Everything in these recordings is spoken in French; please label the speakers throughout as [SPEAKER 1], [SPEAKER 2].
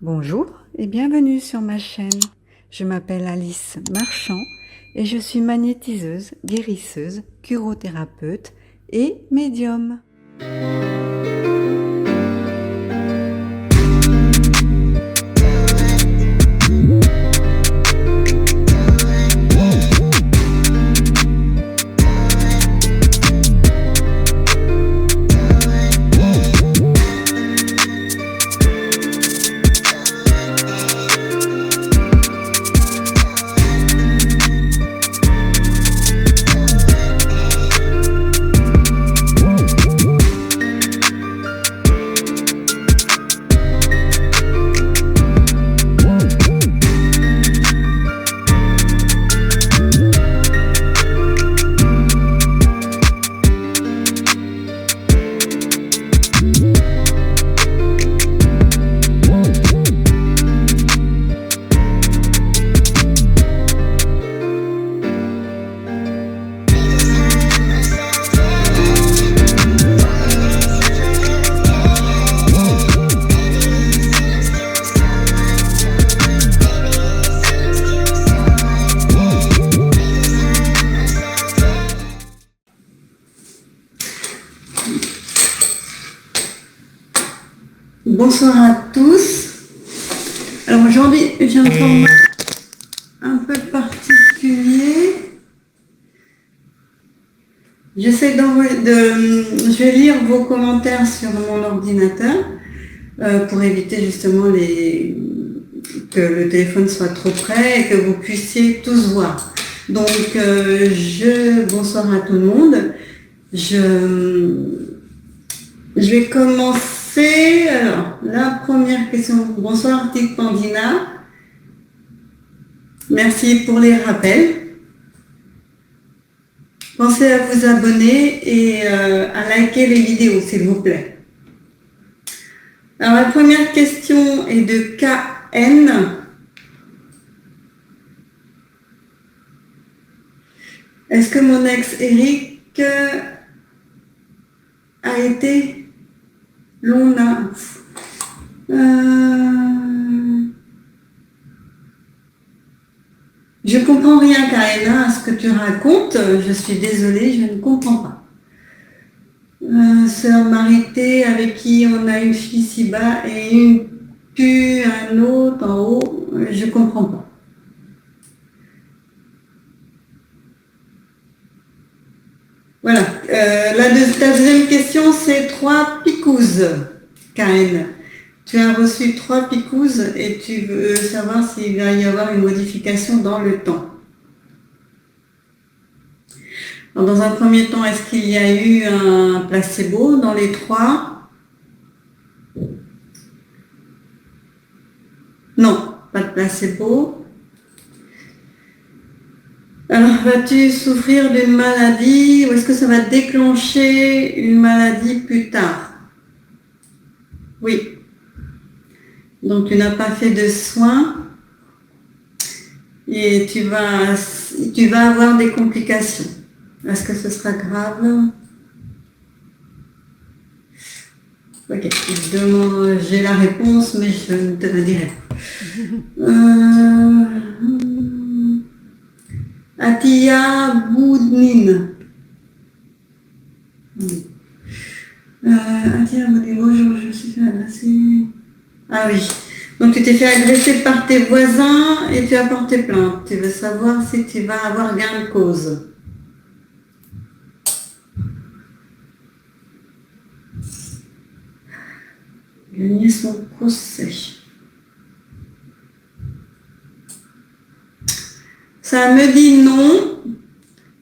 [SPEAKER 1] Bonjour et bienvenue sur ma chaîne. Je m'appelle Alice Marchand et je suis magnétiseuse, guérisseuse, curothérapeute et médium. Bonsoir à tous. Alors aujourd'hui, j'ai un format un peu particulier. Je vais lire vos commentaires sur mon ordinateur pour éviter justement que le téléphone soit trop près et que vous puissiez tous voir. Donc, bonsoir à tout le monde. Je vais commencer. Alors, la première question. Bonsoir, Tic Pandina. Merci pour les rappels. Pensez à vous abonner et à liker les vidéos, s'il vous plaît. Alors, la première question est de KN. Est-ce que mon ex Eric a été Luna? Je comprends rien, Karina, à ce que tu racontes. Je suis désolée, je ne comprends pas. Sœur Marité, avec qui on a une fille si bas et une puis un autre en haut, je ne comprends pas. Voilà. Ta deuxième question, c'est 3 picouses, Karine. Tu as reçu 3 picouses et tu veux savoir s'il va y avoir une modification dans le temps. Alors, dans un premier temps, est-ce qu'il y a eu un placebo dans les 3? Non, pas de placebo. Alors, vas-tu souffrir d'une maladie ou est-ce que ça va déclencher une maladie plus tard? Oui. Donc, tu n'as pas fait de soins et tu vas avoir des complications. Est-ce que ce sera grave? Ok, j'ai la réponse, mais je ne te la dirai pas. Atiya Boudnine. Atiya Boudnine, bonjour, je suis fait agresser. Ah oui. Donc tu t'es fait agresser par tes voisins et tu as porté plainte. Tu veux savoir si tu vas avoir gain de cause. Gagner son procès. Ça me dit non.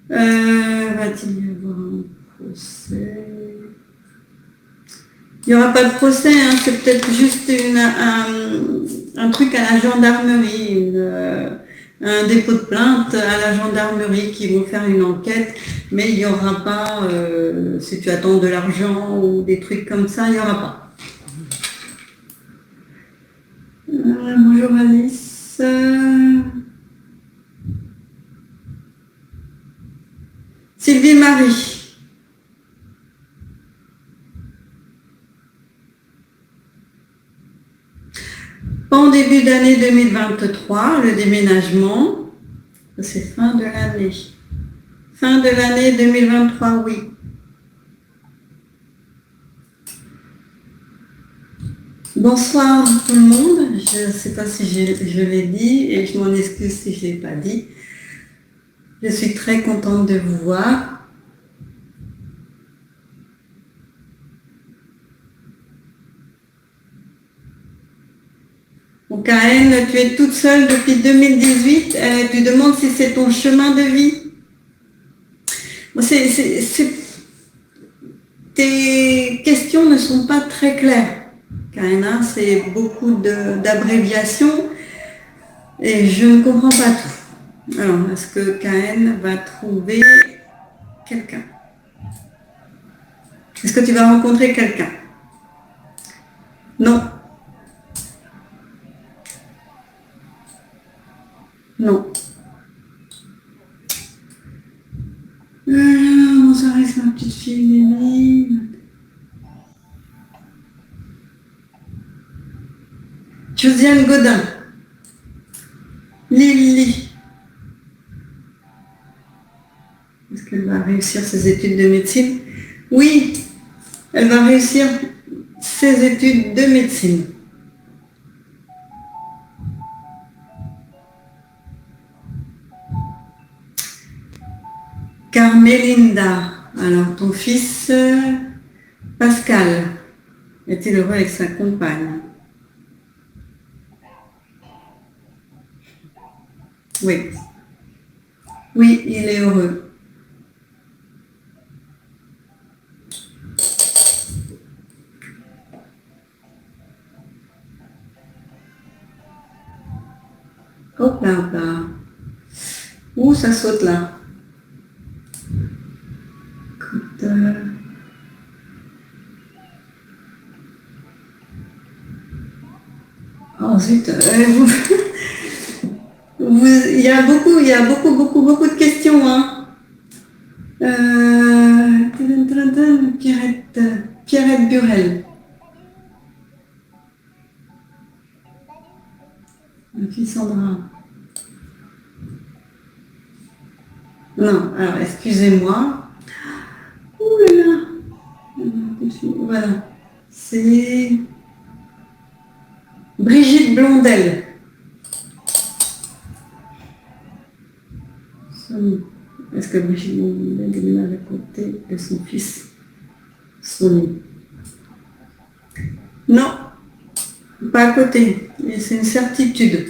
[SPEAKER 1] Va-t-il y avoir un procès? Il n'y aura pas de procès, hein, c'est peut-être juste un truc à la gendarmerie, un dépôt de plainte à la gendarmerie qui vont faire une enquête, mais il n'y aura pas, si tu attends de l'argent ou des trucs comme ça, il n'y aura pas. Bonjour Alice. Sylvie Marie. Pas en début d'année 2023, le déménagement, c'est fin de l'année. Fin de l'année 2023, oui. Bonsoir tout le monde, je ne sais pas si je l'ai dit et je m'en excuse si je ne l'ai pas dit. Je suis très contente de vous voir. Bon, Karen, tu es toute seule depuis 2018, tu demandes si c'est ton chemin de vie. Bon, tes questions ne sont pas très claires. Karen, hein, c'est beaucoup d'abréviations et je ne comprends pas tout. Alors, est-ce que Karen va trouver quelqu'un? Est-ce que tu vas rencontrer quelqu'un? Non. Non. Bonsoir, c'est ma petite fille Lily. Josiane Godin. Lily. Est-ce qu'elle va réussir ses études de médecine? Oui, elle va réussir ses études de médecine. Carmelinda. Alors, ton fils Pascal est-il heureux avec sa compagne? Oui. Oui, il est heureux. Hop là, hop là. Ouh, ça saute là. Écoute, oh zut, il y a beaucoup de questions, hein. Pierrette Burel. Ma fille Sandra. Non, alors excusez-moi. Ouh là là. Voilà. C'est Brigitte Blondel. Est-ce que Brigitte Blondel m'a raconté de son fils Sonny? Non, pas à côté. C'est une certitude.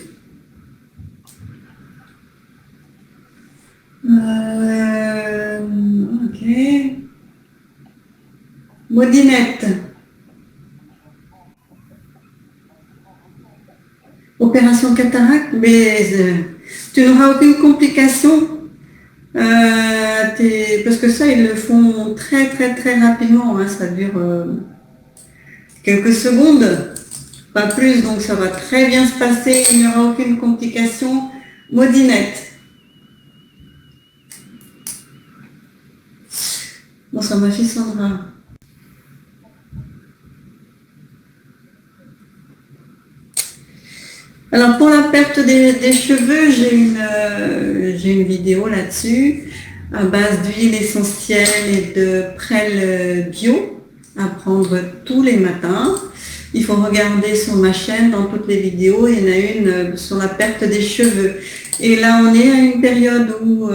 [SPEAKER 1] Ok. Maudinette. Opération cataracte, mais tu n'auras aucune complication. Parce que ça, ils le font très très très rapidement. Hein, ça dure quelques secondes, pas plus, donc ça va très bien se passer. Il n'y aura aucune complication. Maudinette. Bon, ça ma fille Sandra. Alors pour la perte des cheveux, j'ai une vidéo là-dessus à base d'huile essentielle et de prêle bio à prendre tous les matins. Il faut regarder sur ma chaîne dans toutes les vidéos, il y en a une sur la perte des cheveux. Et là on est à une période où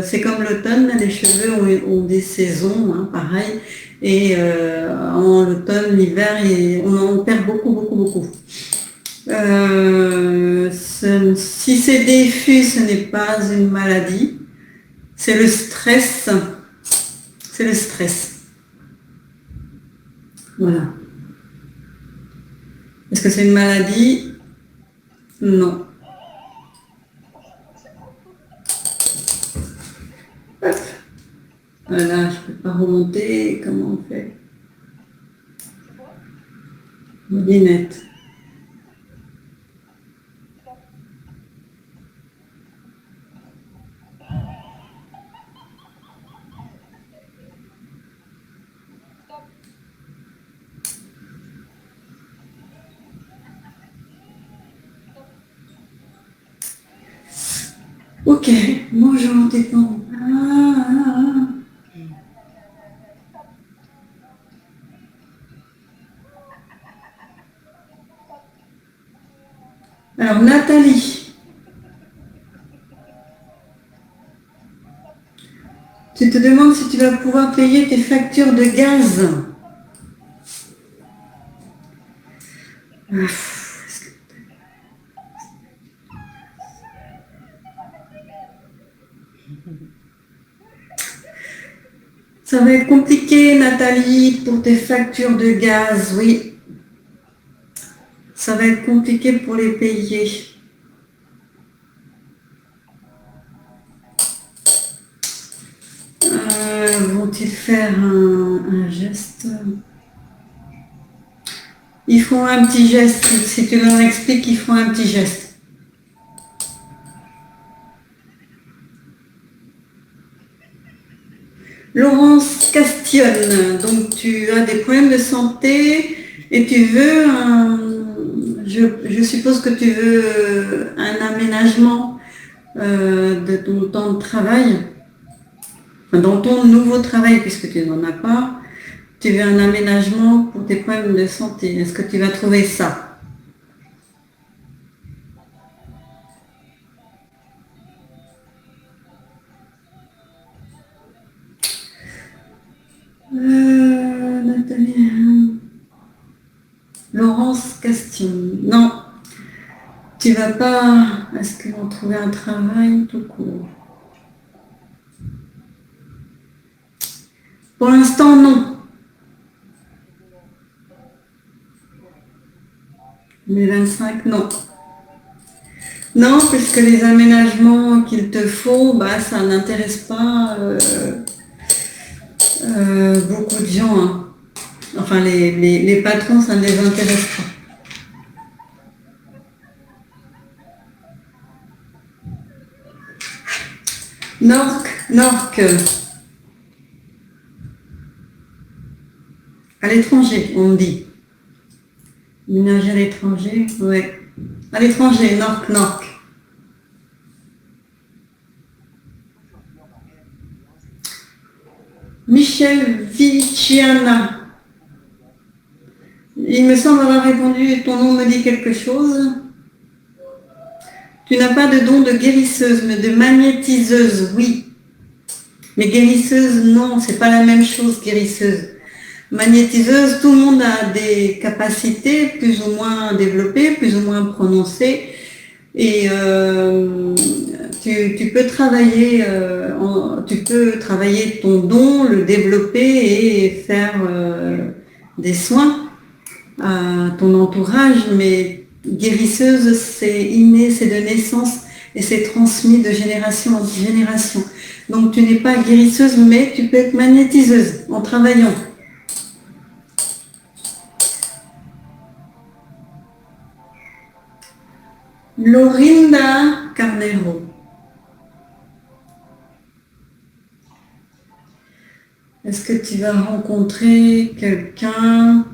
[SPEAKER 1] c'est comme l'automne, les cheveux ont des saisons, hein, pareil. Et en l'automne, l'hiver, on perd beaucoup. Si c'est diffus, ce n'est pas une maladie. C'est le stress. C'est le stress. Voilà. Est-ce que c'est une maladie? Non. Hop. Voilà, je ne peux pas remonter. Comment on fait? Moulinette. Ok, bonjour, détends. Alors, Nathalie, tu te demandes si tu vas pouvoir payer tes factures de gaz. Ça va être compliqué, Nathalie, pour tes factures de gaz, oui. Ça va être compliqué pour les payer. Vont-ils faire un geste? Ils font un petit geste. Si tu leur expliques, ils font un petit geste. Laurence Castionne, donc tu as des problèmes de santé et tu veux, je suppose que tu veux un aménagement de ton temps de travail, dans ton nouveau travail puisque tu n'en as pas, tu veux un aménagement pour tes problèmes de santé. Est-ce que tu vas trouver ça? Nathalie, Laurence Castion. Non, tu vas pas. Est-ce qu'ils vont trouver un travail tout court? Pour l'instant, non. Les 25, non. Non, puisque les aménagements qu'il te faut, bah, ça n'intéresse pas beaucoup de gens. Hein. Enfin, les patrons, ça ne les intéresse pas. Norc. À l'étranger, on me dit. Ménager à l'étranger, ouais. À l'étranger, Norc. Michel Viciana. Il me semble avoir répondu, ton nom me dit quelque chose. Tu n'as pas de don de guérisseuse, mais de magnétiseuse, oui. Mais guérisseuse, non, c'est pas la même chose, guérisseuse. Magnétiseuse, tout le monde a des capacités plus ou moins développées, plus ou moins prononcées. Et tu peux travailler ton don, le développer et faire des soins à ton entourage, mais guérisseuse, c'est inné, c'est de naissance et c'est transmis de génération en génération. Donc tu n'es pas guérisseuse, mais tu peux être magnétiseuse en travaillant. Lorinda Carnero. Est-ce que tu vas rencontrer quelqu'un?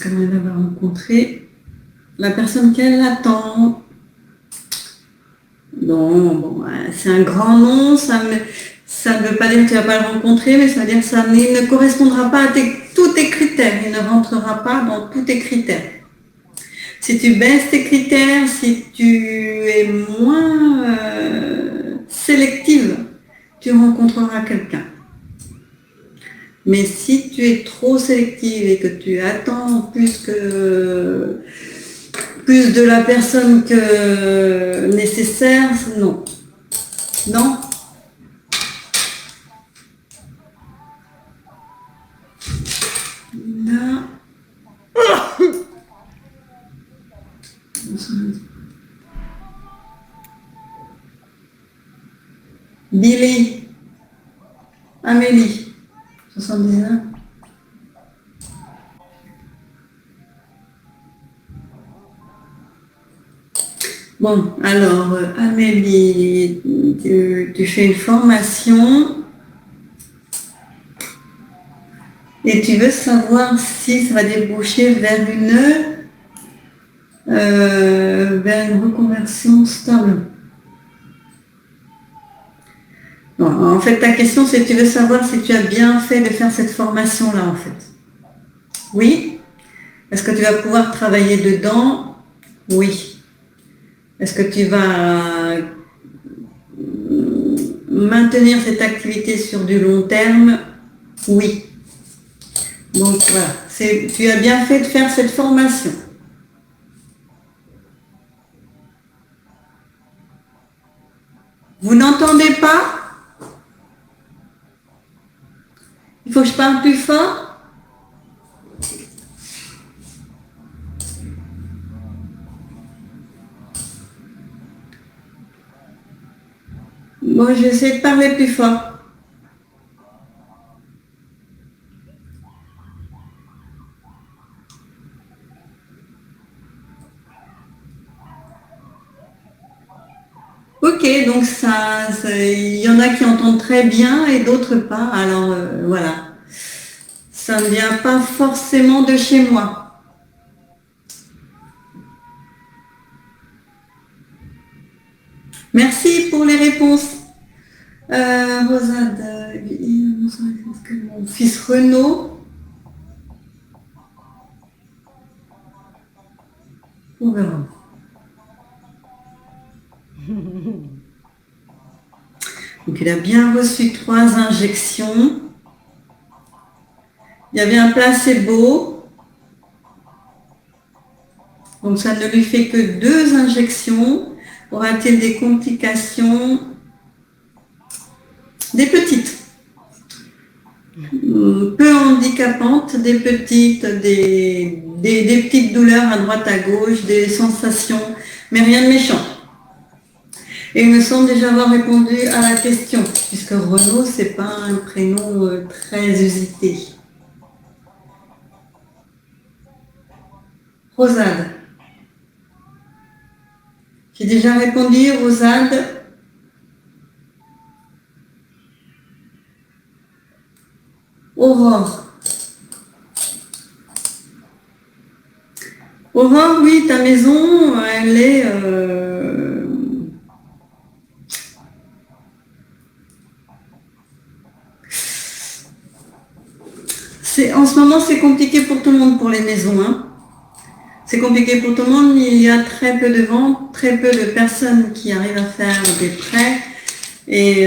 [SPEAKER 1] Comment elle va rencontrer la personne qu'elle attend? Non, bon, c'est un grand nom, ça ne veut pas dire que tu ne vas pas le rencontrer, mais ça veut dire que ça ne correspondra pas à tous tes critères, il ne rentrera pas dans tous tes critères. Si tu baisses tes critères, si tu es moins sélective, tu rencontreras quelqu'un. Mais si tu es trop sélective et que tu attends plus de la personne que nécessaire, non. Non. Là. Billy. Amélie. 79. Bon, alors, Amélie, tu fais une formation Et tu veux savoir si ça va déboucher vers une reconversion stable. Bon, en fait, ta question, c'est tu veux savoir si tu as bien fait de faire cette formation-là, en fait. Oui. Est-ce que tu vas pouvoir travailler dedans? Oui. Est-ce que tu vas maintenir cette activité sur du long terme? Oui. Donc voilà, tu as bien fait de faire cette formation. Vous n'entendez pas? Il faut que je parle plus fort? Bon, je vais essayer de parler plus fort. Ok, donc il y en a qui entendent très bien et d'autres pas. Alors voilà, ça ne vient pas forcément de chez moi. Merci pour les réponses. Rosade, mon fils Renaud. On verra. Donc il a bien reçu 3 injections. Il y avait un placebo. Donc ça ne lui fait que 2 injections. Aura-t-il des complications? Des petites. Peu handicapantes, des petites douleurs à droite à gauche, des sensations, mais rien de méchant. Et il me semble déjà avoir répondu à la question, puisque Renaud, c'est pas un prénom très usité. Rosade. J'ai déjà répondu, Rosade. Aurore. Aurore, oui, ta maison, elle est... En ce moment, c'est compliqué pour tout le monde pour les maisons. Hein. C'est compliqué pour tout le monde. Il y a très peu de ventes, très peu de personnes qui arrivent à faire des prêts. Et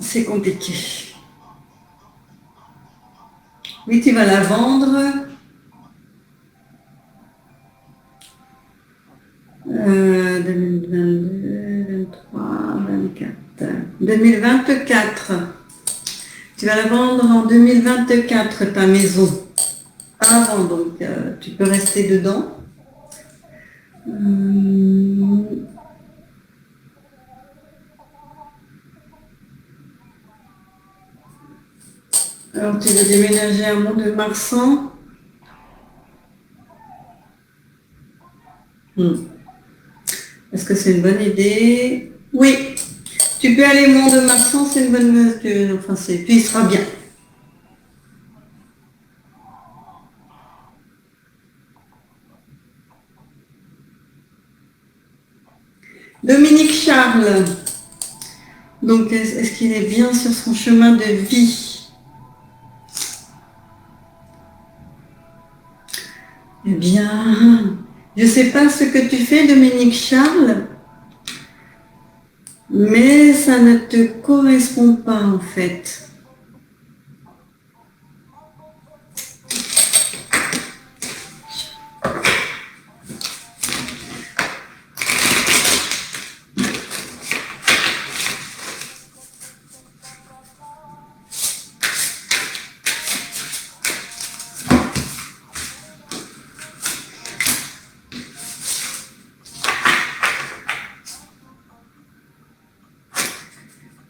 [SPEAKER 1] c'est compliqué. Oui, tu vas la vendre. 2022, 23, 24. 2024. Tu vas la vendre en 2024, ta maison. Avant, donc tu peux rester dedans. Alors, tu veux déménager à Mont-de-Marsan. Est-ce que c'est une bonne idée? Oui. Tu peux aller Mont-de-Marsan, c'est une bonne mesure. Enfin, puis il sera bien. Dominique Charles. Donc, est-ce qu'il est bien sur son chemin de vie? Eh bien, je ne sais pas ce que tu fais, Dominique Charles, mais ça ne te correspond pas en fait.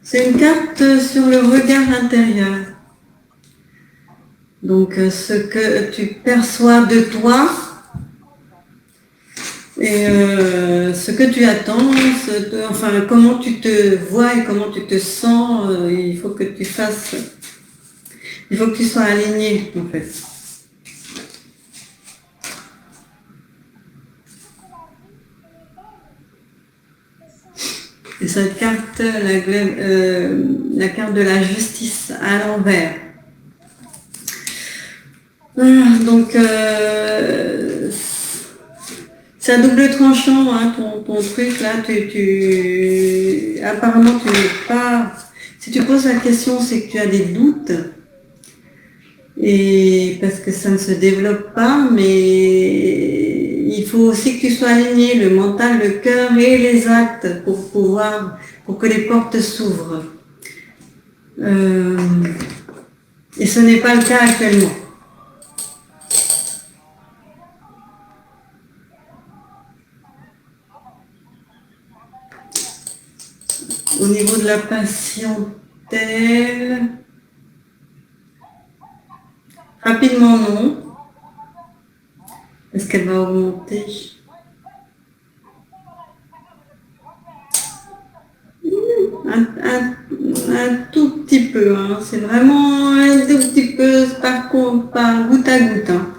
[SPEAKER 1] C'est une carte sur le regard intérieur. Donc, ce que tu perçois de toi, Et ce que tu attends, enfin comment tu te vois et comment tu te sens, il faut que tu fasses, il faut que tu sois aligné en fait. Et cette carte, la carte de la justice à l'envers. Donc c'est à double tranchant, hein, ton truc là, apparemment tu n'es pas. Si tu poses la question, c'est que tu as des doutes, et parce que ça ne se développe pas, mais il faut aussi que tu sois aligné, le mental, le cœur et les actes pour que les portes s'ouvrent. Et ce n'est pas le cas actuellement. Au niveau de la patientèle, rapidement non. Est-ce qu'elle va augmenter? Un tout petit peu, hein. C'est vraiment un tout petit peu par goutte à goutte. Hein.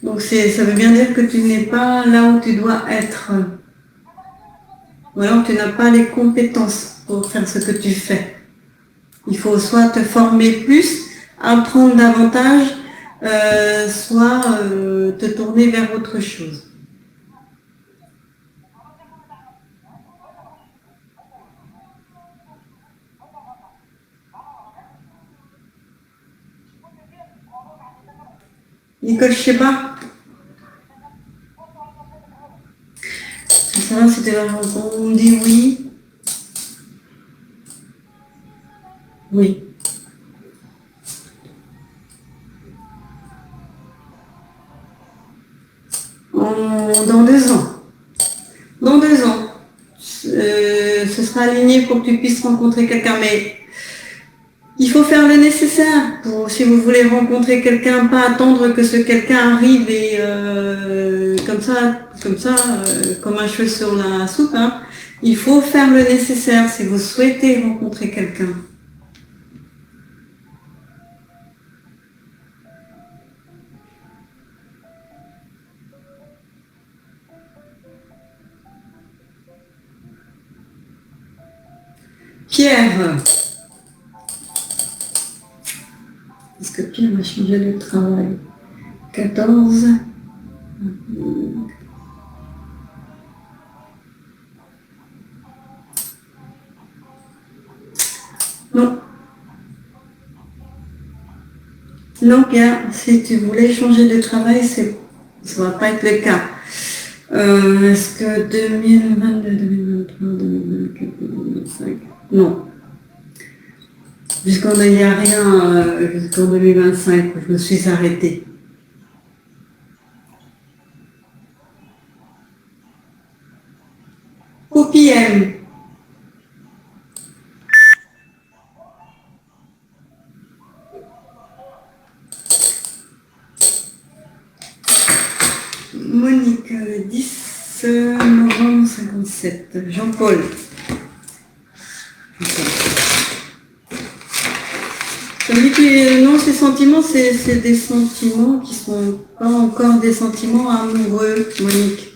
[SPEAKER 1] Donc ça veut bien dire que tu n'es pas là où tu dois être. Ou alors tu n'as pas les compétences pour faire ce que tu fais. Il faut soit te former plus, apprendre davantage, soit te tourner vers autre chose. Nicole Sheba, c'est ça, c'était on dit oui. Oui. Dans 2 ans. Dans 2 ans. Ce sera aligné pour que tu puisses rencontrer quelqu'un, mais il faut faire le nécessaire si vous voulez rencontrer quelqu'un, pas attendre que ce quelqu'un arrive et comme un cheveu sur la soupe. Hein. Il faut faire le nécessaire si vous souhaitez rencontrer quelqu'un. Pierre. Est-ce que Pierre va changer de travail? 14. Non. Non, Pierre, si tu voulais changer de travail, ça ne va pas être le cas. Est-ce que 2022, 2023, 2024, 2025? Non. Jusqu'en il n'y a rien jusqu'en 2025 où je me suis arrêtée. OPM. Monique, 10 novembre 57. Jean-Paul. Non, ces sentiments, c'est des sentiments qui ne sont pas encore des sentiments amoureux, Monique.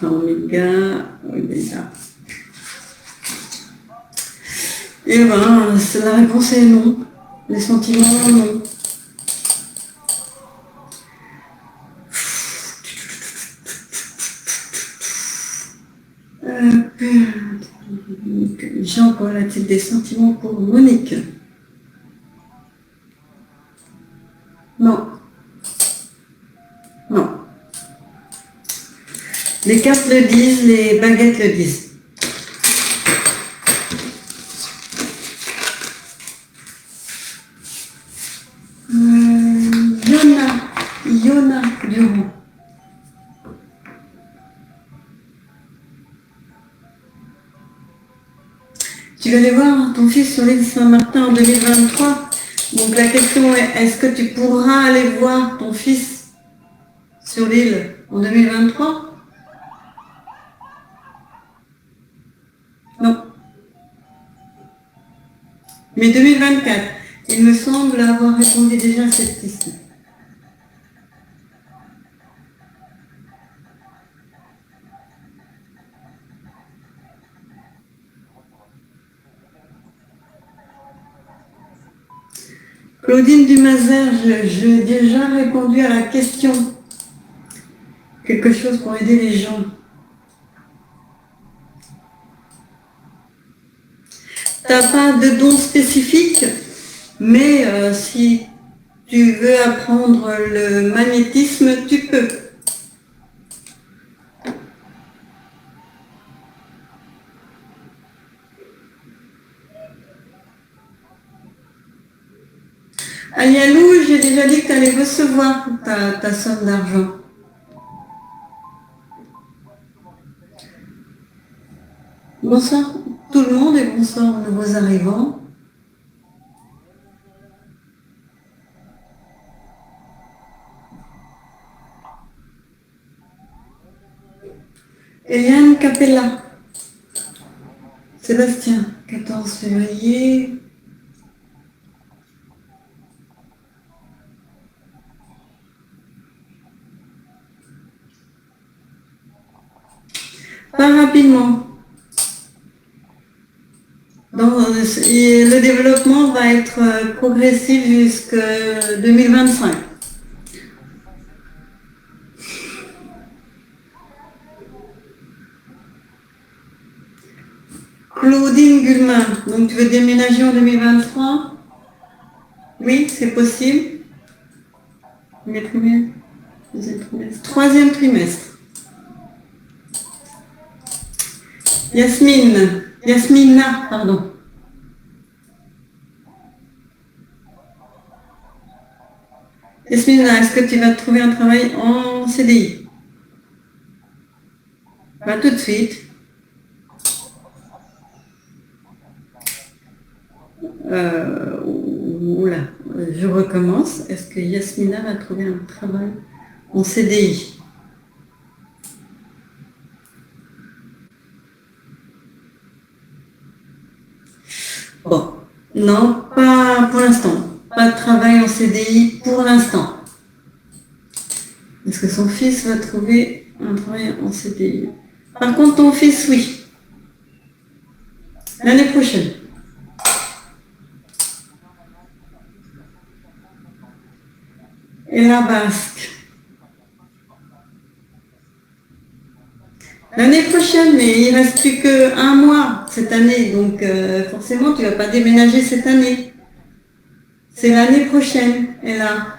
[SPEAKER 1] Oméga. Et ben, la réponse est non. Les sentiments, non. Jean-Paul a-t-il des sentiments pour Monique? Non. Non. Les cartes le disent, les baguettes le disent. Yona Durand. Tu vas aller voir ton fils sur l'île Saint-Martin en 2023. Donc la question est, est-ce que tu pourras aller voir ton fils sur l'île en 2023? Non. Mais 2024, il me semble avoir répondu déjà à cette question. Claudine Dumazer, j'ai déjà répondu à la question. Quelque chose pour aider les gens. T'as pas de don spécifique, mais si tu veux apprendre le magnétisme, tu peux. Alialou, j'ai déjà dit que tu allais recevoir ta somme d'argent. Bonsoir tout le monde et bonsoir aux nouveaux arrivants. Eliane Capella. Sébastien, 14 février. Pas rapidement. Le développement va être progressif jusqu'en 2025. Claudine Gulmin, donc tu veux déménager en 2023? Oui, c'est possible. Premier trimestre, deuxième trimestre, troisième trimestre. Yasmina, pardon. Yasmina, est-ce que tu vas trouver un travail en CDI? Pas tout de suite. Oula, je recommence. Est-ce que Yasmina va trouver un travail en CDI? Bon, non, pas pour l'instant. Pas de travail en CDI pour l'instant. Est-ce que son fils va trouver un travail en CDI? Par contre, ton fils, oui. L'année prochaine. Et la Basque. L'année prochaine, mais il ne reste plus qu'un mois cette année, donc forcément tu ne vas pas déménager cette année. C'est l'année prochaine, et là.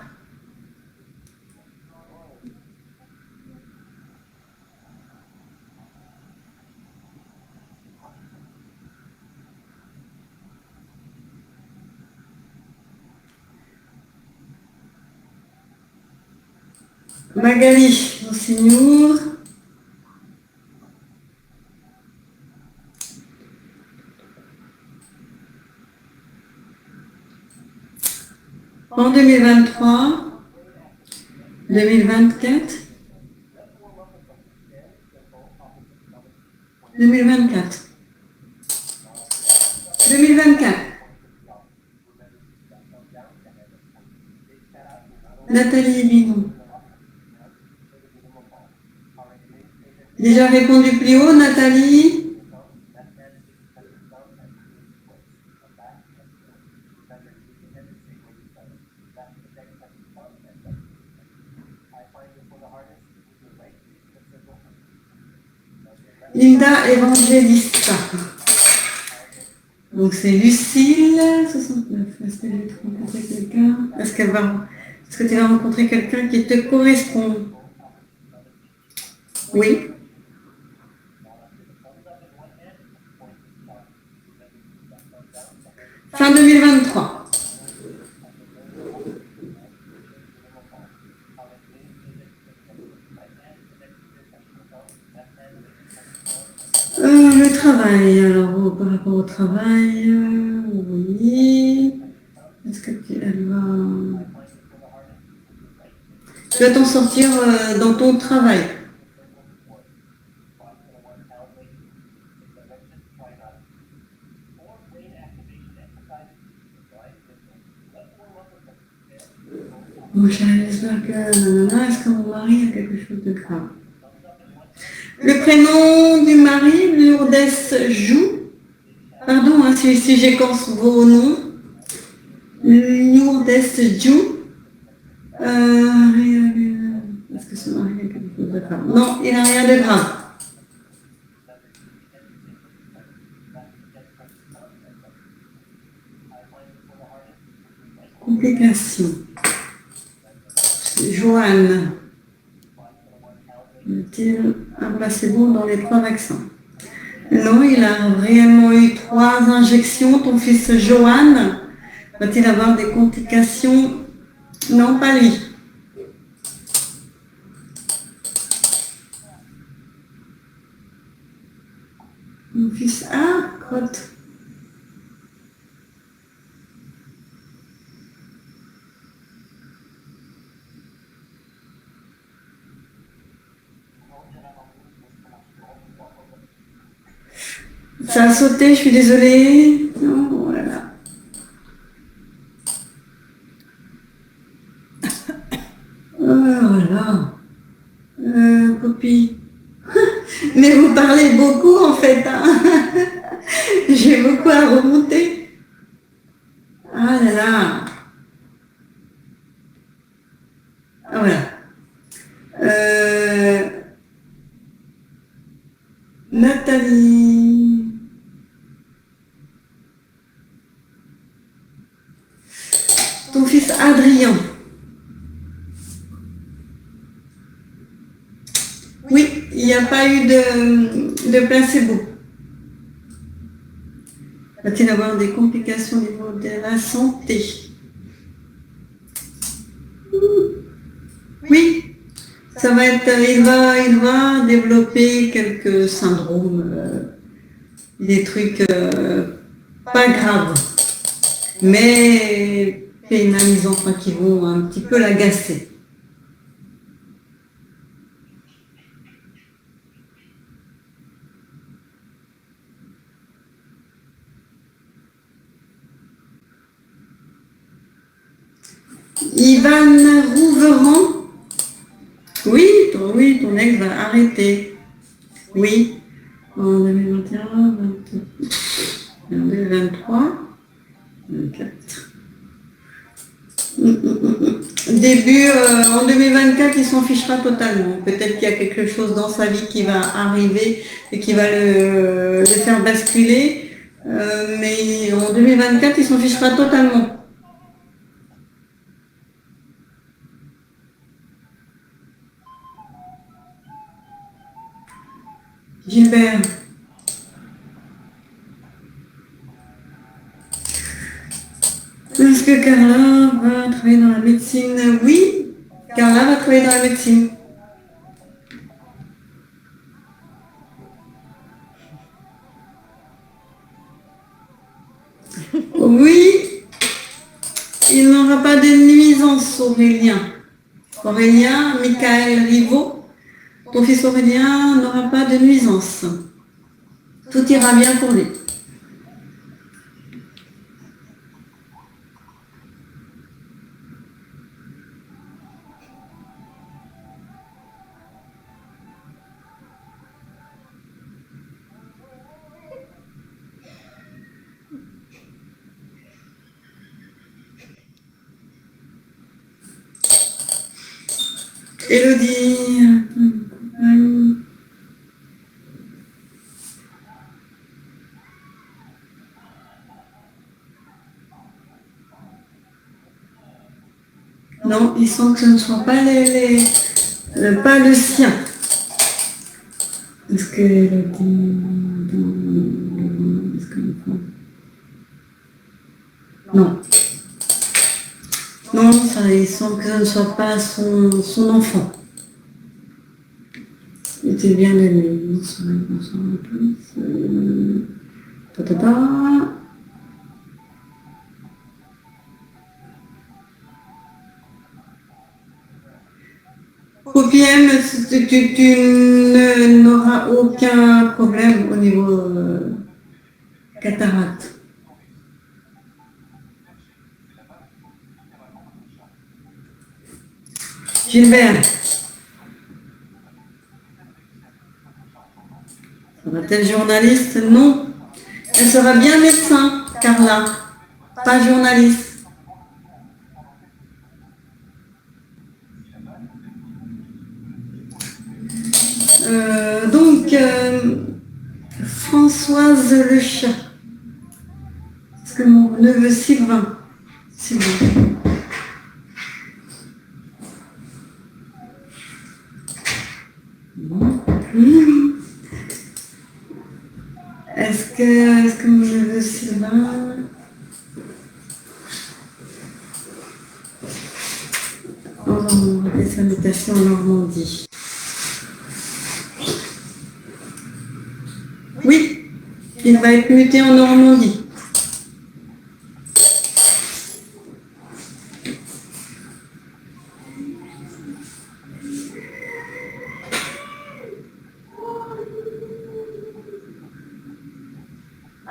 [SPEAKER 1] Magali, Monseigneur. En 2023, 2024, 2024, 2024. Nathalie Binon. Déjà répondu plus haut, Nathalie? Linda Evangelista. Donc c'est Lucille, 69. Est-ce que je vais rencontrer quelqu'un? Est-ce que tu vas rencontrer quelqu'un qui te correspond? Oui. Fin 2023. Le travail, alors par rapport au travail, oui. Est-ce que elle va... Tu vas t'en sortir dans ton travail. Bon, chérie, j'espère que nanana, est-ce que mon mari a quelque chose de grave? Le prénom du mari, Lourdes Jou. Pardon hein, si j'écorce vos noms. Lourdes Jou. Est-ce que ce mari a quelque chose de grave? Non, il n'a rien de grave. Complication. Joanne. A-t-il un placebo dans les 3 vaccins? Non, il a réellement eu 3 injections. Ton fils Joanne va-t-il avoir des complications? Non, pas lui. Mon fils, ah, crotte. Ça a sauté, je suis désolée. Non, voilà. Voilà. Copie. Mais vous parlez beaucoup en fait. Hein. J'ai beaucoup à remonter. Ah là là. Ah, voilà. Nathalie. Ton fils Adrien. Oui, il n'y a pas eu de placebo. Va-t-il avoir des complications au niveau de la santé? Oui, ça va être, il va développer quelques syndromes, des trucs pas graves, mais pénalisants, enfin, qui vont un petit peu l'agacer. Ivan Rouveran. Oui, ton ex va arrêter. Oui, en 2021, 2023, 24. Début, en 2024, il s'en fichera totalement. Peut-être qu'il y a quelque chose dans sa vie qui va arriver et qui va le faire basculer. Mais en 2024, il s'en fichera totalement. Gilbert. Est-ce que Carla va travailler dans la médecine? Oui, Carla va travailler dans la médecine. Oui, il n'aura pas de nuisance, Aurélien. Aurélien, Michael Rivaud, ton fils Aurélien n'aura pas de nuisance. Tout ira bien pour lui. Élodie. Non, il semble que ce ne soit pas pas le sien. Est-ce que Élodie... Non. Non, ça, il semble que ce ne soit pas son enfant. Il était bien de lui. Bonsoir à tous. Ta. l'IPM, tu n'auras aucun problème au niveau cataracte. Gilbert, sera-t-elle journaliste? Non. Elle sera bien médecin, Carla, pas journaliste. Donc, Françoise Le Chat. Est-ce que mon neveu Sylvain? Est-ce que mon neveu Sylvain... Oh, des salutations en Normandie. Oui, il va être muté en Normandie.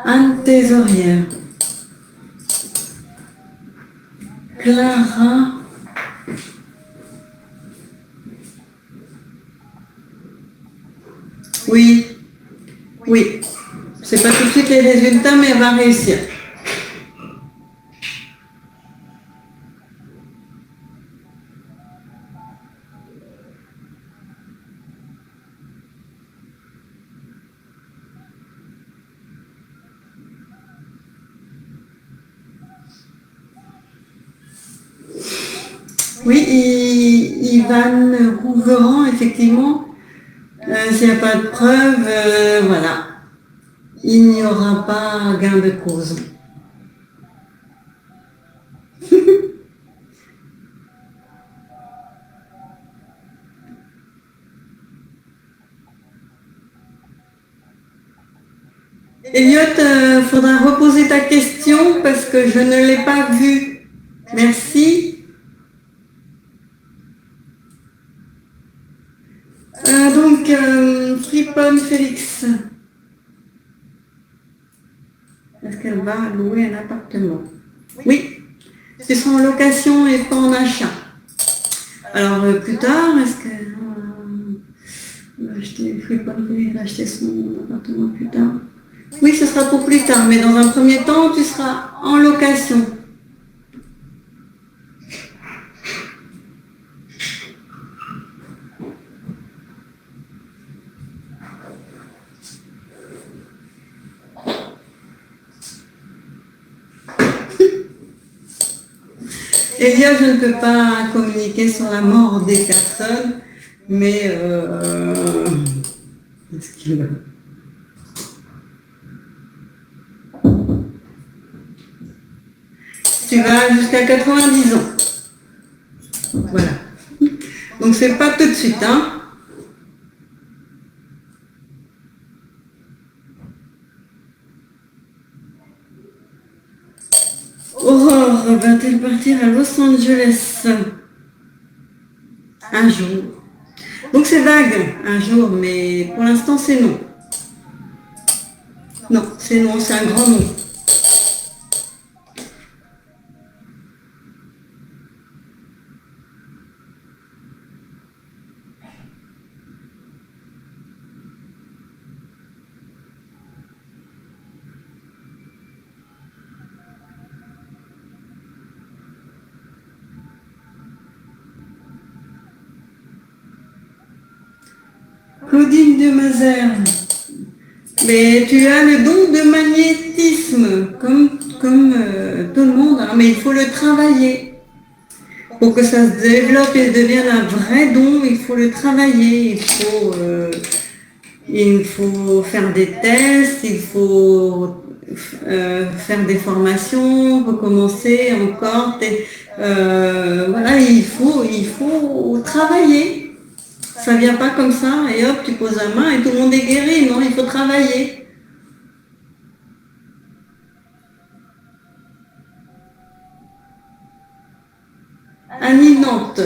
[SPEAKER 1] Anne Thésorière. Clara. Oui, oui. C'est pas tout de suite les résultats, mais elle va réussir. Oui, Ivan Rouveran, effectivement, s'il n'y a pas de preuve, voilà, il n'y aura pas gain de cause. Elliot, faudra reposer ta question parce que je ne l'ai pas vue. Merci. Donc, Fripon Félix. Est-ce qu'elle va louer un appartement? Oui, c'est son location et pas en achat. Alors, plus tard, est-ce qu'elle va acheter son appartement plus tard? Oui, ce sera pour plus tard, mais dans un premier temps, tu seras en location. Elia, je ne peux pas communiquer sur la mort des personnes, mais est-ce qu'il va... Tu vas jusqu'à 90 ans. Voilà. Donc c'est pas tout de suite, hein. Aurore va-t-elle partir à Los Angeles un jour? Donc c'est vague, un jour, mais pour l'instant c'est non. Non, c'est non, c'est un grand non. Claudine de Mazerne. Mais tu as le don de magnétisme, comme tout le monde, hein, mais il faut le travailler. Pour que ça se développe et devienne un vrai don, il faut le travailler, il faut faire des tests, il faut faire des formations, recommencer encore. Voilà, il faut travailler. Ça vient pas comme ça et hop, tu poses la main et tout le monde est guéri. Non, il faut travailler. Annie Nantes.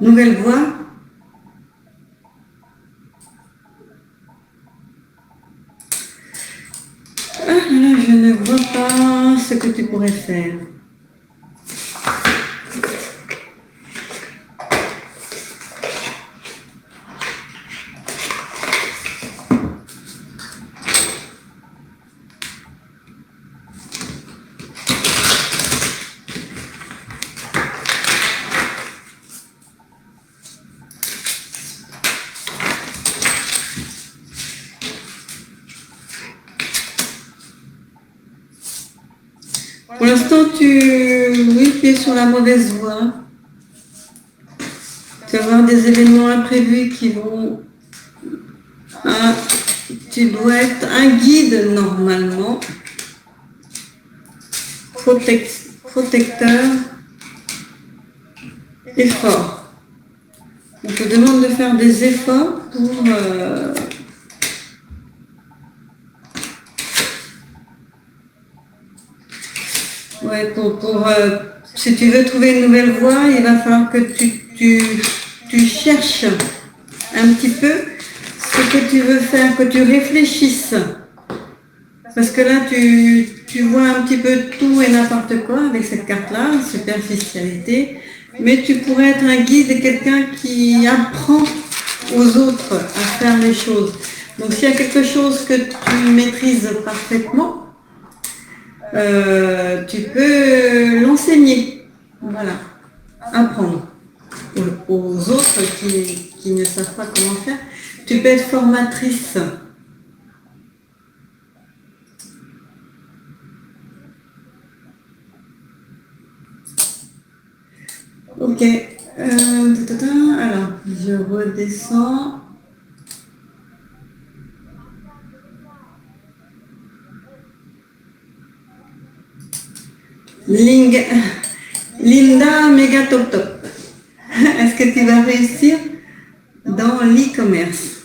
[SPEAKER 1] Nouvelle voix. Ah là, je ne vois pas ce que tu pourrais faire. Pour l'instant, oui, tu es sur la mauvaise voie. Tu vas avoir des événements imprévus qui vont... Ah, tu dois être un guide normalement. Protecteur et fort. On te demande de faire des efforts si tu veux trouver une nouvelle voie, il va falloir que tu cherches un petit peu ce que tu veux faire, que tu réfléchisses. Parce que là, tu vois un petit peu tout et n'importe quoi avec cette carte-là, superficialité. Mais tu pourrais être un guide et quelqu'un qui apprend aux autres à faire les choses. Donc s'il y a quelque chose que tu maîtrises parfaitement, tu peux l'enseigner. Voilà. Apprendre aux autres qui ne savent pas comment faire. Tu peux être formatrice. Ok. Alors, je redescends. Linda Méga Top Top. Est-ce que tu vas réussir dans l'e-commerce?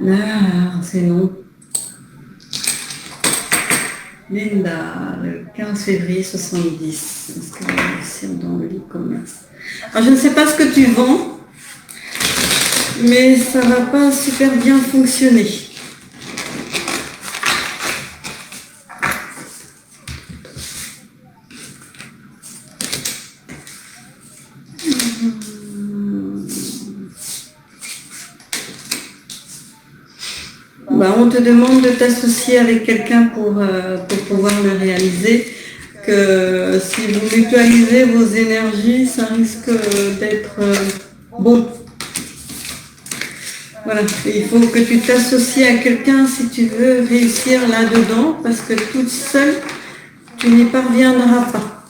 [SPEAKER 1] Ah, c'est non. Linda, le 15 février 70. Est-ce que tu vas réussir dans l'e-commerce? Alors, je ne sais pas ce que tu vends, mais ça ne va pas super bien fonctionner. On te demande de t'associer avec quelqu'un pour pouvoir le réaliser, que si vous mutualisez vos énergies, ça risque d'être bon. Voilà, il faut que tu t'associes à quelqu'un si tu veux réussir là-dedans, parce que toute seule, tu n'y parviendras pas.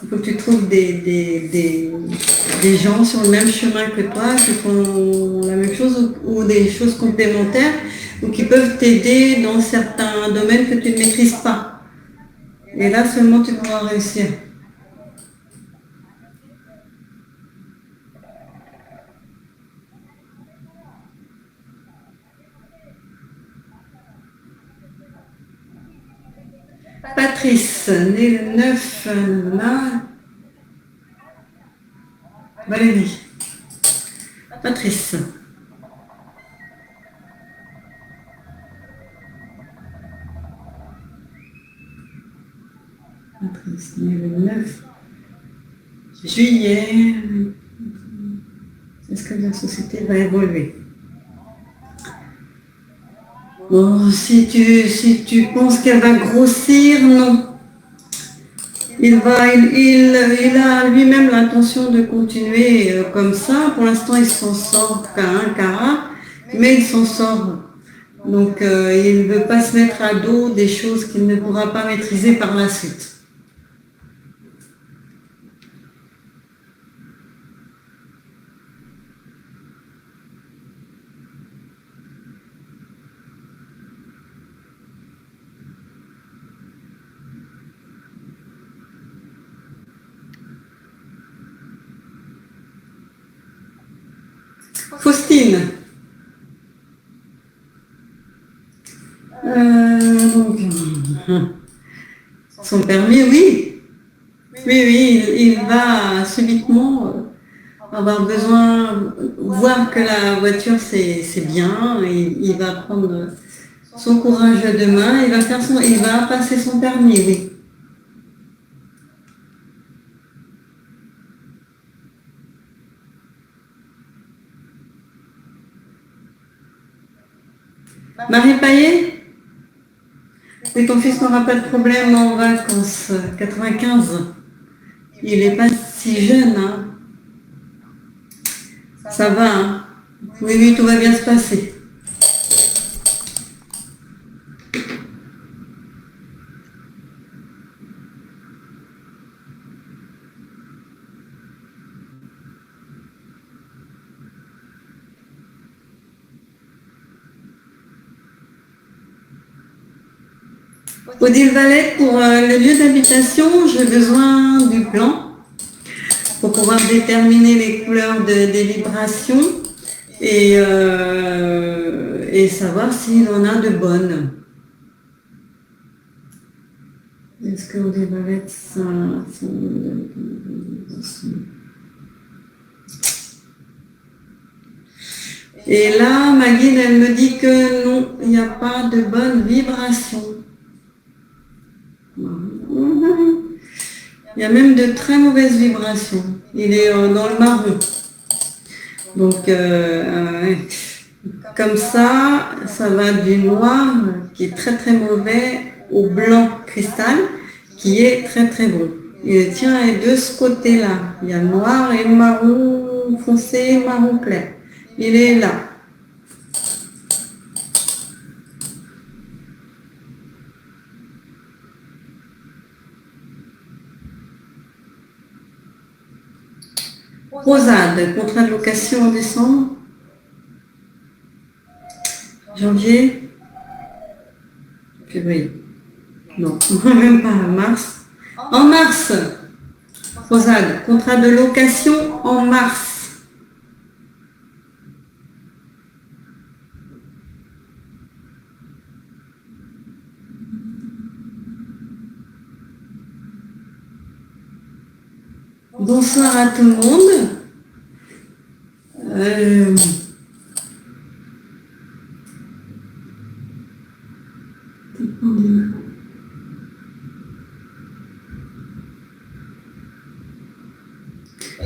[SPEAKER 1] Il faut que tu trouves des gens sur le même chemin que toi, qui font la même chose ou des choses complémentaires, ou qui peuvent t'aider dans certains domaines que tu ne maîtrises pas. Et là seulement tu pourras réussir. Patrice, né le 9 mars. Valérie. Patrice. Patrice, né le 9 juillet. Est-ce que la société va évoluer? Bon, si tu penses qu'elle va grossir, non. Il a lui-même l'intention de continuer comme ça. Pour l'instant, il s'en sort qu'à un carat, mais il s'en sort. Donc, il ne veut pas se mettre à dos des choses qu'il ne pourra pas maîtriser par la suite. Faustine. son permis, oui. Oui, oui, il va subitement avoir besoin, voir que la voiture c'est bien, il va prendre son courage de main, il va passer son permis, oui. Marie Payet? Oui, ton fils n'aura pas de problème en vacances. 95. Il n'est pas si jeune, hein. Ça va, hein. Oui, oui, tout va bien se passer. Odile Valette, pour le lieu d'habitation, j'ai besoin du plan pour pouvoir déterminer les couleurs des vibrations et savoir s'il en a de bonnes. Est-ce que Odile Valette, ça... Et là, ma guide, elle me dit que non, il n'y a pas de bonne vibration. Il y a même de très mauvaises vibrations. Il est dans le marron. Donc, comme ça va du noir, qui est très très mauvais, au blanc cristal, qui est très très bon. Et le tien est de ce côté-là. Il y a le noir et le marron foncé, marron clair. Il est là. Rosade, contrat de location en décembre. Janvier. Février. Non, même pas mars. En mars. Rosade, contrat de location en mars. Bonsoir à tout le monde.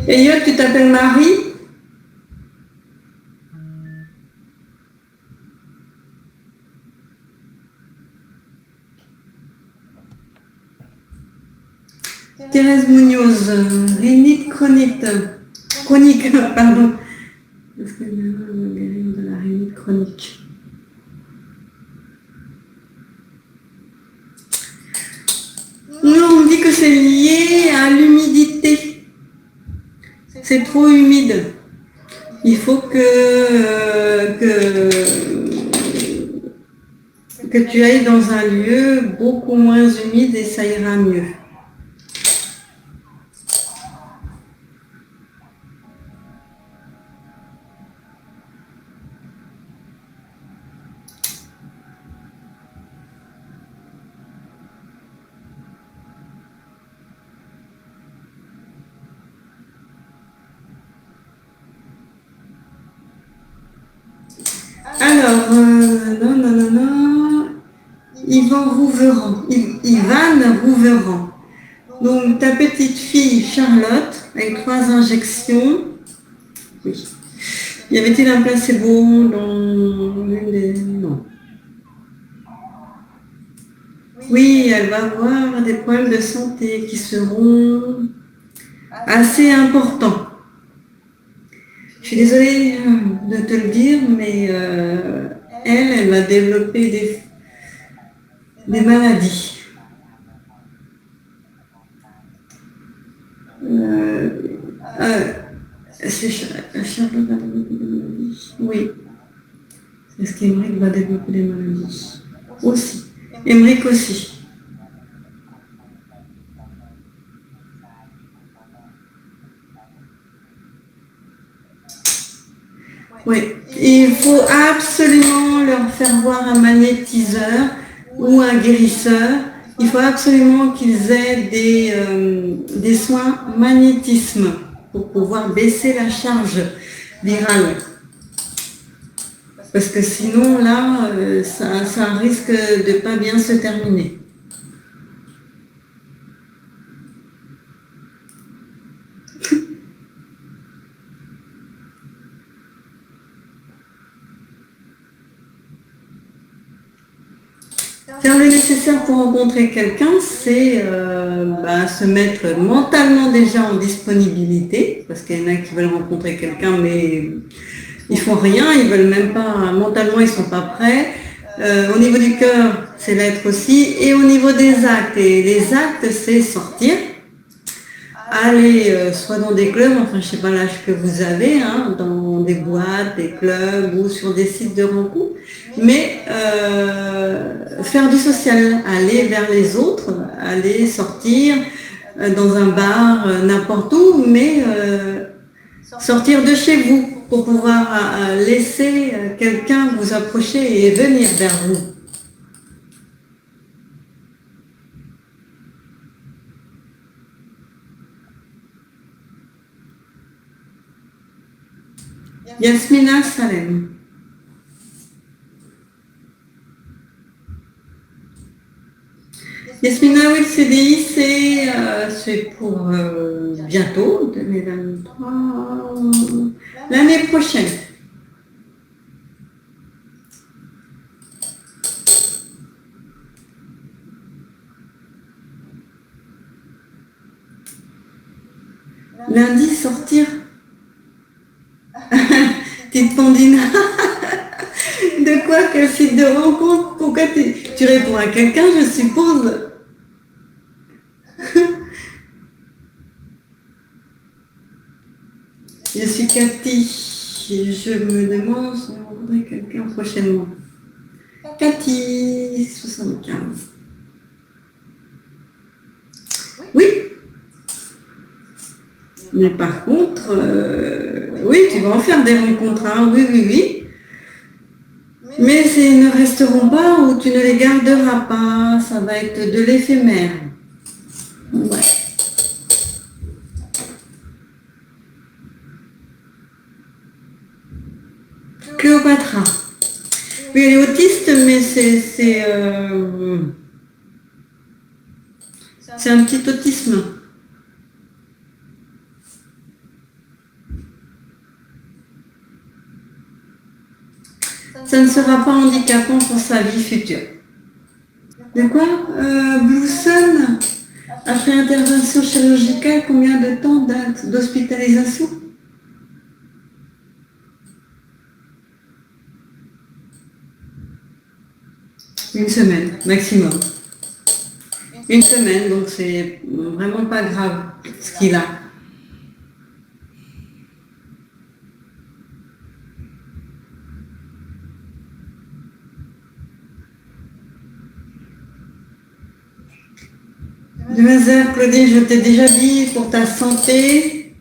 [SPEAKER 1] Elliot, tu t'appelles Marie? Thérèse Munoz, rhinite chronique, pardon. Est-ce que guérir de la rhinite chronique? Non, on me dit que c'est lié à l'humidité. C'est trop humide. Il faut que tu ailles dans un lieu beaucoup moins humide et ça ira mieux. Alors, non. Yvan Rouveran. Donc, ta petite fille Charlotte, avec 3 injections. Oui. Y avait-il un placebo dans l'une des... Non. Oui, elle va avoir des problèmes de santé qui seront assez importants. Je suis désolée de te le dire, mais elle va développer des maladies. C'est Charlotte va développer des maladies. Oui. Est-ce qu'Emeric va développer des maladies? Aussi. Emeric aussi. Oui, il faut absolument leur faire voir un magnétiseur ou un guérisseur il faut absolument qu'ils aient des soins magnétisme pour pouvoir baisser la charge virale. Parce que sinon, là, ça risque de pas bien se terminer. Faire le nécessaire pour rencontrer quelqu'un, c'est se mettre mentalement déjà en disponibilité, parce qu'il y en a qui veulent rencontrer quelqu'un, mais ils font rien, ils veulent même pas, mentalement ils sont pas prêts. Au niveau du cœur, c'est l'être aussi, et au niveau des actes, et les actes, c'est sortir, aller soit dans des clubs, enfin je sais pas l'âge que vous avez, hein, dans des boîtes, des clubs ou sur des sites de rencontres, mais faire du social, aller vers les autres, aller sortir dans un bar, n'importe où, mais sortir de chez vous pour pouvoir laisser quelqu'un vous approcher et venir vers vous. Yasmina Salem. Yasmina, oui, le CDI, c'est pour bientôt, 2023, l'année prochaine. Lundi, sortir. Petite Pandina. De quoi? Quel site de rencontre? Pourquoi tu réponds à quelqu'un, je suppose? Je suis Cathy. Je me demande si on rencontrer quelqu'un prochainement. Cathy, 75. Oui. Mais par contre, oui, tu vas en faire des rencontres, hein. Oui, oui, oui. Mais ils ne resteront pas ou tu ne les garderas pas. Ça va être de l'éphémère. Ouais. Cléopatra. Oui, elle est autiste, mais c'est un petit autisme. Ça ne sera pas handicapant pour sa vie future. De quoi? Blue Sun, après intervention chirurgicale, combien de temps d'hospitalisation? Une semaine, maximum. Une semaine, donc c'est vraiment pas grave ce qu'il a. Demoiselle Claudine, je t'ai déjà dit pour ta santé.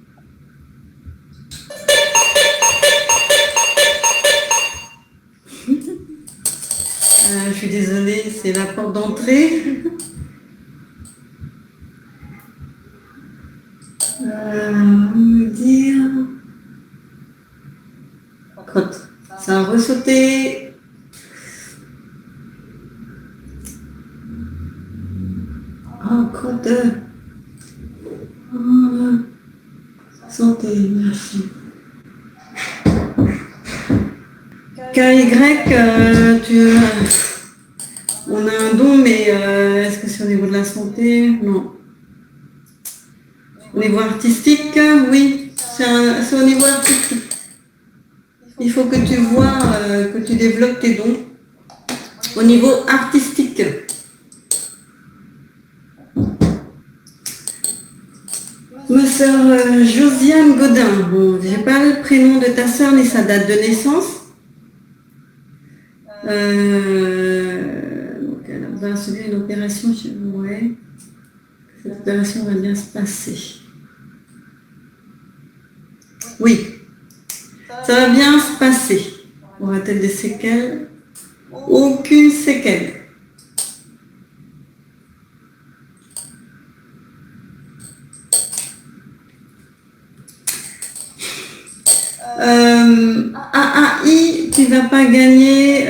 [SPEAKER 1] Je suis désolée, c'est la porte d'entrée. Me dire. Crotte. Ça a ressauté. Oh, crotte. Oh, santé, merci. KY, on a un don, mais est-ce que c'est au niveau de la santé? Non. Au niveau artistique, oui, c'est au niveau artistique. Il faut que tu vois, que tu développes tes dons. Au niveau artistique. Ma sœur Josiane Godin, bon, j'ai pas le prénom de ta sœur ni sa date de naissance. Donc elle va subir une opération chez vous, ouais. Cette opération va bien se passer. Oui, ça va bien se passer. Aura-t-elle des séquelles? Aucune séquelle. AAI, tu ne vas pas gagner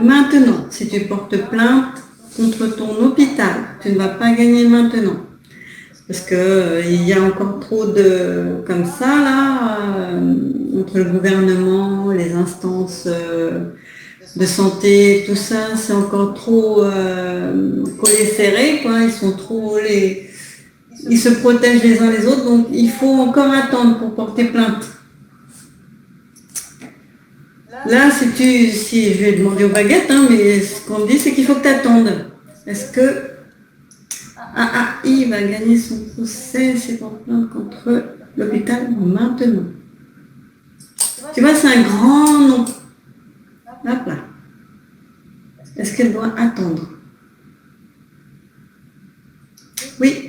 [SPEAKER 1] maintenant. Si tu portes plainte contre ton hôpital, tu ne vas pas gagner maintenant. Parce que il y a encore trop de comme ça là entre le gouvernement, les instances de santé, tout ça, c'est encore trop collé serré, quoi. Ils se protègent les uns les autres, donc il faut encore attendre pour porter plainte. Là, si je vais demander aux baguettes, hein, mais ce qu'on me dit, c'est qu'il faut que tu attendes. Est-ce que AAI va gagner son procès, c'est pour plainte contre l'hôpital maintenant? Tu vois, c'est un grand nom. Hop là. Est-ce qu'elle doit attendre? Oui.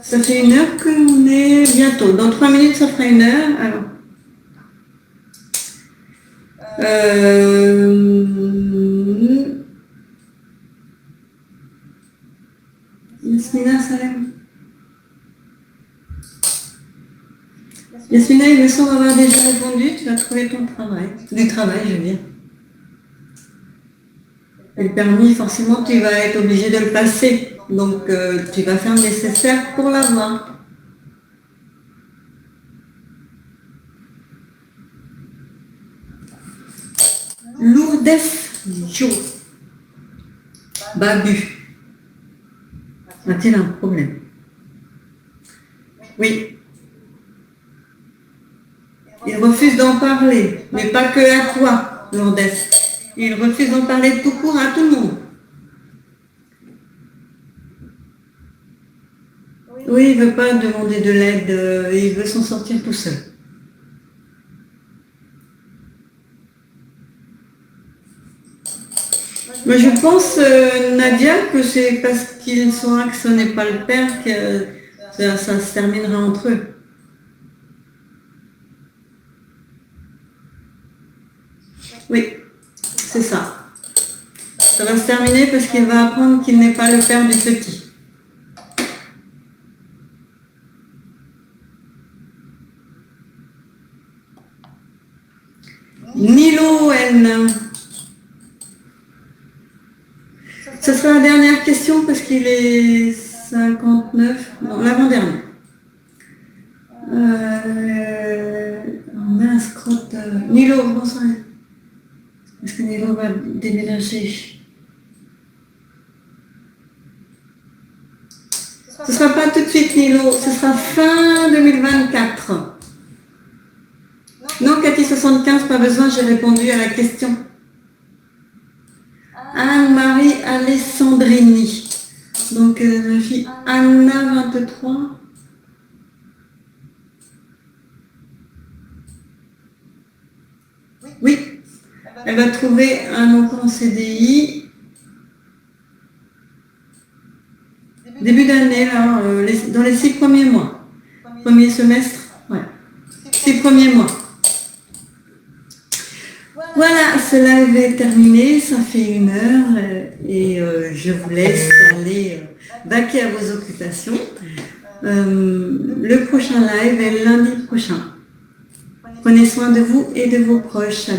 [SPEAKER 1] Ça fait 1 heure qu'on est bientôt. Dans 3 minutes, ça fera 1 heure. Alors. Yasmina Salem. Yasmina, il me semble avoir déjà répondu. Tu vas trouver ton travail. Du travail, je veux dire. Et le permis, forcément, tu vas être obligé de le passer. Donc, tu vas faire le nécessaire pour l'avoir. Lourdes Jo. Babu. A-t-il un problème? Oui. Il refuse d'en parler, mais pas que à toi, Lourdes. Il refuse d'en parler tout court à tout le monde. Oui, il ne veut pas demander de l'aide, il veut s'en sortir tout seul. Mais je pense, Nadia, que c'est parce qu'il saura que ce n'est pas le père que ça se terminera entre eux. Oui, c'est ça. Ça va se terminer parce qu'il va apprendre qu'il n'est pas le père du petit. Nilo N. Ce sera la dernière question parce qu'il est 59, non, l'avant-dernier. Mince, crotte. Nilo, bonsoir. Est-ce que Nilo va déménager? Ce ne sera pas tout de suite, Nilo, ce sera fin 2024. Non, Cathy 75, pas besoin, j'ai répondu à la question. Anne-Marie Alessandrini. Donc, ma fille Anna, 23. Oui, elle va trouver un emploi en CDI. Début d'année, là, dans les 6 premiers mois. Premier semestre, ouais. 6 premiers mois. Voilà, ce live est terminé, ça fait 1 heure et je vous laisse aller vaquer à vos occupations. Le prochain live est lundi prochain. Prenez soin de vous et de vos proches.